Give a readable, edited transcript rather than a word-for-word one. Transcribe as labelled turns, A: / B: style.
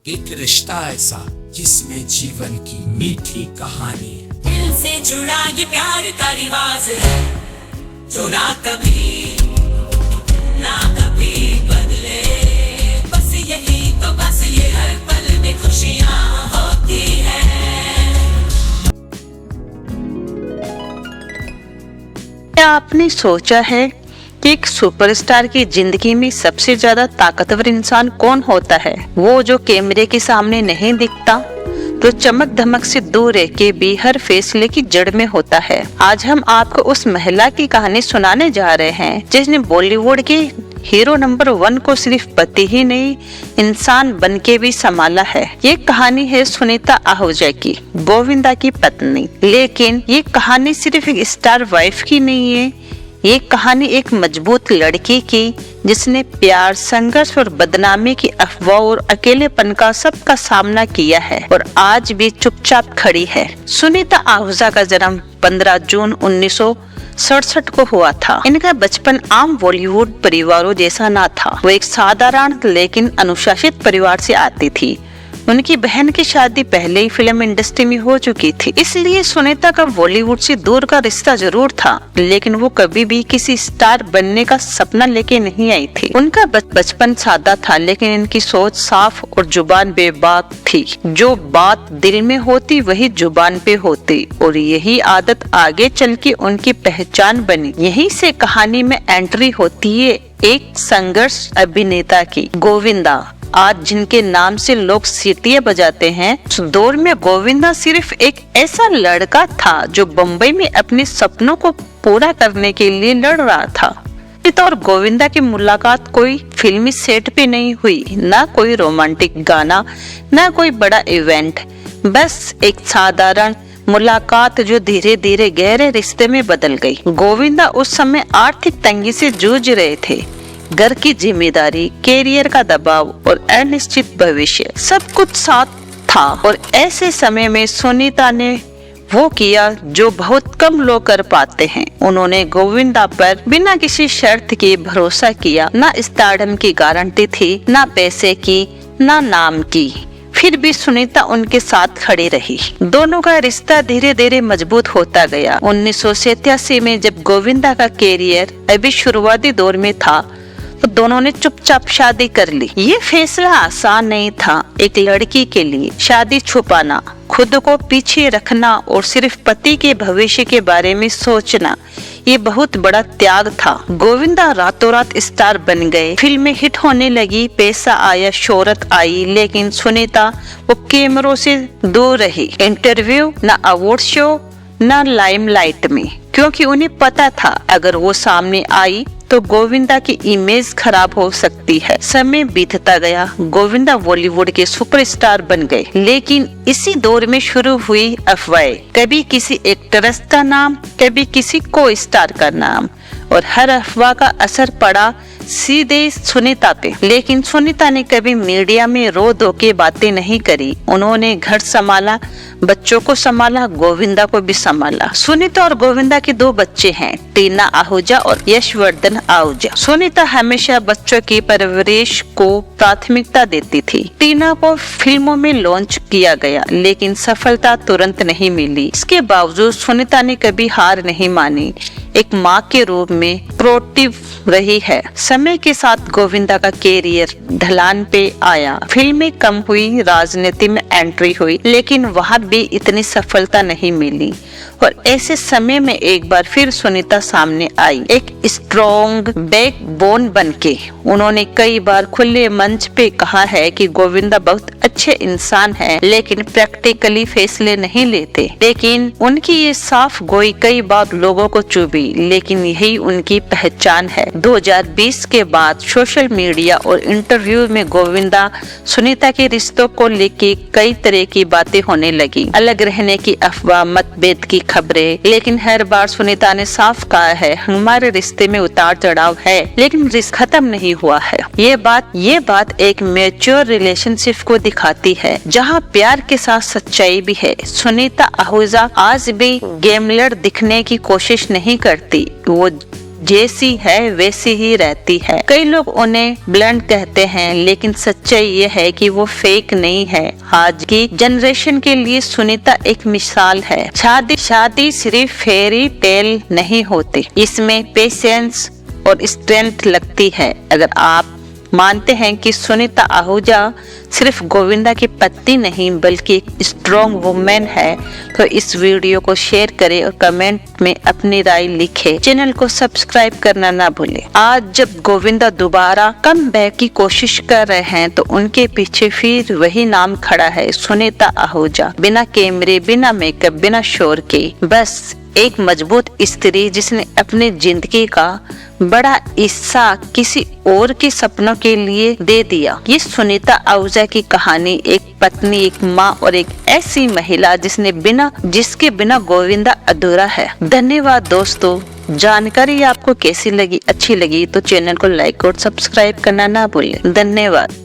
A: एक रिश्ता ऐसा जिसमें जीवन की मीठी कहानी है।
B: दिल से जुड़ा ये प्यार का रिवाज है जो ना कभी बदले। बस यही तो बस ये हर पल में खुशियाँ होती है।
C: क्या आपने सोचा है कि एक सुपरस्टार की जिंदगी में सबसे ज्यादा ताकतवर इंसान कौन होता है? वो जो कैमरे के सामने नहीं दिखता, तो चमक धमक से दूर रह के भी हर फैसले की जड़ में होता है। आज हम आपको उस महिला की कहानी सुनाने जा रहे हैं जिसने बॉलीवुड के हीरो नंबर 1 को सिर्फ पति ही नहीं, इंसान बन के भी संभाला है। ये कहानी है सुनीता आहूजा की, गोविंदा की पत्नी। लेकिन ये कहानी सिर्फ एक स्टार वाइफ की नहीं है, ये कहानी एक मजबूत लड़की की जिसने प्यार, संघर्ष और बदनामी की अफवाह और अकेलेपन का सबका सामना किया है और आज भी चुपचाप खड़ी है। सुनीता आहूजा का जन्म 15 जून 1967 को हुआ था। इनका बचपन आम बॉलीवुड परिवारों जैसा ना था। वो एक साधारण लेकिन अनुशासित परिवार से आती थी। उनकी बहन की शादी पहले ही फिल्म इंडस्ट्री में हो चुकी थी, इसलिए सुनीता का बॉलीवुड से दूर का रिश्ता जरूर था, लेकिन वो कभी भी किसी स्टार बनने का सपना लेके नहीं आई थी। उनका बचपन सादा था, लेकिन इनकी सोच साफ और जुबान बेबाक थी। जो बात दिल में होती वही जुबान पे होती और यही आदत आगे चल के उनकी पहचान बनी। यहीं से कहानी में एंट्री होती है एक संघर्ष अभिनेता की, गोविंदा। आज जिनके नाम से लोग सीटियां बजाते हैं, उस दौर में गोविंदा सिर्फ एक ऐसा लड़का था जो बम्बई में अपने सपनों को पूरा करने के लिए लड़ रहा था। और गोविंदा की मुलाकात कोई फिल्मी सेट पे नहीं हुई, ना कोई रोमांटिक गाना, ना कोई बड़ा इवेंट, बस एक साधारण मुलाकात जो धीरे धीरे गहरे रिश्ते में बदल गई। गोविंदा उस समय आर्थिक तंगी से जूझ रहे थे। घर की जिम्मेदारी, कैरियर का दबाव और अनिश्चित भविष्य, सब कुछ साथ था। और ऐसे समय में सुनीता ने वो किया जो बहुत कम लोग कर पाते हैं। उन्होंने गोविंदा पर बिना किसी शर्त के भरोसा किया। ना स्टारडम की गारंटी थी, ना पैसे की, ना नाम की, फिर भी सुनीता उनके साथ खड़ी रही। दोनों का रिश्ता धीरे धीरे मजबूत होता गया। 1987 में जब गोविंदा का कैरियर अभी शुरुआती दौर में था, तो दोनों ने चुपचाप शादी कर ली। ये फैसला आसान नहीं था। एक लड़की के लिए शादी छुपाना, खुद को पीछे रखना और सिर्फ पति के भविष्य के बारे में सोचना, ये बहुत बड़ा त्याग था। गोविंदा रातों रात स्टार बन गए, फिल्में हिट होने लगी, पैसा आया, शोहरत आई, लेकिन सुनीता वो कैमरों से दूर रही। इंटरव्यू, ना अवार्ड शो, ना लाइमलाइट में, क्योंकि उन्हें पता था अगर वो सामने आई तो गोविंदा की इमेज खराब हो सकती है। समय बीतता गया, गोविंदा बॉलीवुड के सुपरस्टार बन गए, लेकिन इसी दौर में शुरू हुई अफवाहें। कभी किसी एक्ट्रेस का नाम, कभी किसी को स्टार का नाम, और हर अफवाह का असर पड़ा सीधे सुनीता पे। लेकिन सुनीता ने कभी मीडिया में रो धो के बातें नहीं करी। उन्होंने घर संभाला, बच्चों को संभाला, गोविंदा को भी संभाला। सुनीता और गोविंदा के 2 बच्चे हैं, टीना आहूजा और यशवर्धन आहूजा। सुनीता हमेशा बच्चों की परवरिश को प्राथमिकता देती थी। टीना को फिल्मों में लॉन्च किया गया, लेकिन सफलता तुरंत नहीं मिली। इसके बावजूद सुनीता ने कभी हार नहीं मानी। एक माँ के रूप में प्रोएक्टिव रही है। समय के साथ गोविंदा का कैरियर ढलान पे आया, फिल्में कम हुई, राजनीति में एंट्री हुई, लेकिन वहाँ भी इतनी सफलता नहीं मिली। और ऐसे समय में एक बार फिर सुनीता सामने आई, एक स्ट्रॉन्ग बैकबोन बनके। उन्होंने कई बार खुले मंच पे कहा है कि गोविंदा बहुत अच्छे इंसान हैं, लेकिन प्रैक्टिकली फैसले नहीं लेते। लेकिन उनकी ये साफ गोई कई बार लोगों को चुभी, लेकिन यही उनकी पहचान है। 2020 के बाद सोशल मीडिया और इंटरव्यू में गोविंदा सुनीता के रिश्तों को लेके कई तरह की बातें होने लगी। अलग रहने की अफवाह, मतभेद की खबरें, लेकिन हर बार सुनीता ने साफ कहा है, हमारे रिश्ते में उतार चढ़ाव है, लेकिन रिश्ता खत्म नहीं हुआ है। ये बात एक मैच्योर रिलेशनशिप को दिखाती है, जहाँ प्यार के साथ सच्चाई भी है। सुनीता आहूजा आज भी ग्लैमर दिखने की कोशिश नहीं करती। वो जैसी है वैसी ही रहती है। कई लोग उन्हें ब्लंट कहते हैं, लेकिन सच्चाई ये है कि वो फेक नहीं है। आज की जनरेशन के लिए सुनीता एक मिसाल है। शादी सिर्फ फेरी टेल नहीं होती, इसमें पेशेंस और स्ट्रेंथ लगती है। अगर आप मानते हैं कि सुनीता आहूजा सिर्फ गोविंदा की पत्नी नहीं बल्कि एक स्ट्रॉन्ग वुमेन है, तो इस वीडियो को शेयर करें और कमेंट में अपनी राय लिखें। चैनल को सब्सक्राइब करना ना भूलें। आज जब गोविंदा दोबारा कम बैक की कोशिश कर रहे हैं तो उनके पीछे फिर वही नाम खड़ा है, सुनीता आहूजा। बिना कैमरे, बिना मेकअप, बिना शोर के, बस एक मजबूत स्त्री जिसने अपनी जिंदगी का बड़ा हिस्सा किसी और के सपनों के लिए दे दिया। ये सुनीता आहूजा की कहानी एक पत्नी, एक माँ और एक ऐसी महिला जिसके बिना गोविंदा अधूरा है। धन्यवाद दोस्तों। जानकारी आपको कैसी लगी? अच्छी लगी तो चैनल को लाइक और सब्सक्राइब करना ना भूलें। धन्यवाद।